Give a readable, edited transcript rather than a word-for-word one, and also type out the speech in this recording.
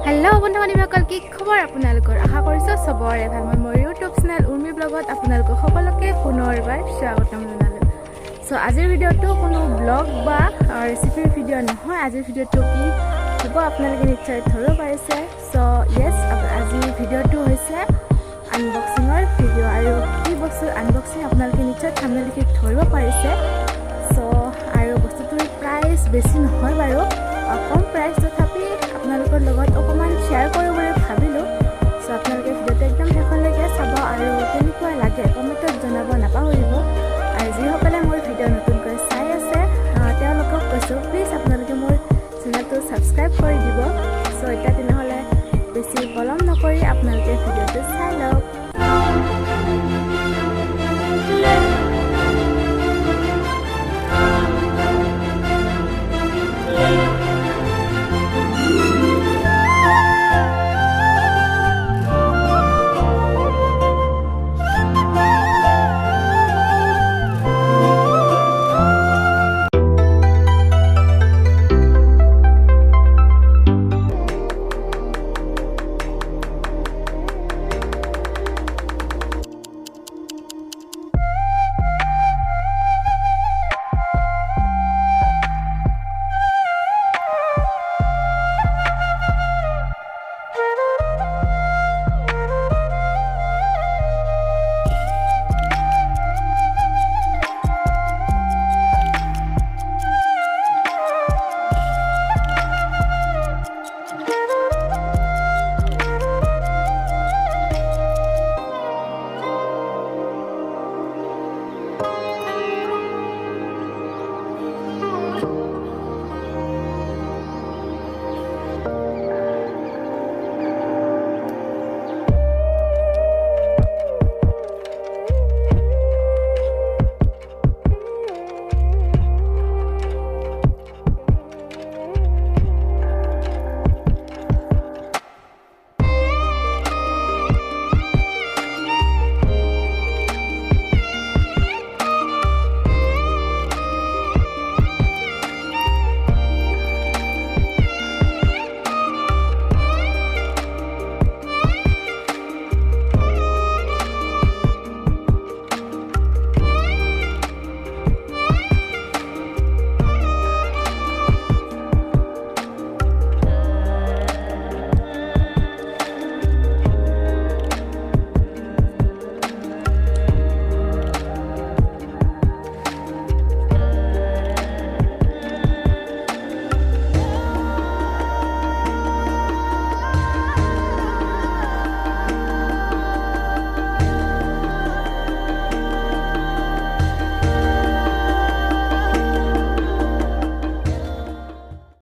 hello बंधु बान्धवीসকল কি খবৰ আপোনালোকৰ আশা কৰিছো সবৰে ভাল মই মোৰ ইউটিউব চেনেল উৰ্মি ব্লগত আপোনালোকক সকলোকে পুনৰবাৰ স্বাগতম জনালো সো আজিৰ ভিডিওটো কোনো ব্লগ বা ৰেচিপিৰ ভিডিও নহয় আজিৰ ভিডিওটো কি হ'ব আপোনালোকে নিশ্চয় ধৰিব পাৰিছে সো ইয়েস আজিৰ ভিডিওটো হৈছে আনবক্সিংৰ ভিডিও আৰু কি বস্তু আনবক্সিং আপোনালোকে নিশ্চয় থাম্বনেইল দেখি ধৰিব পাৰিছে সো আৰু বস্তুটোৰ প্ৰাইস বেছি নহয় বাৰু কম প্ৰাইস তথাপি আপোনালোকৰ লগত অকমান শেয়াৰ কৰিবলৈ ভাবিলো সো আপোনালোকে ভিডিওটো একদম শেষলৈকে চাব আৰু কেনেকুৱা লাগে কমেন্টত জনাব নাপাহৰিব আৰু যিসকলে মোৰ ভিডিও নতুনকৈ চাই আছে তেওঁলোকক কৈছো প্লিজ আপোনালোকে মোৰ চেনেলটো সাবস্ক্ৰাইব কৰি দিব সো এটা তেনেহলে বেছি পলম নকৰি আপোনালোকে ভিডিওটো চাই লওক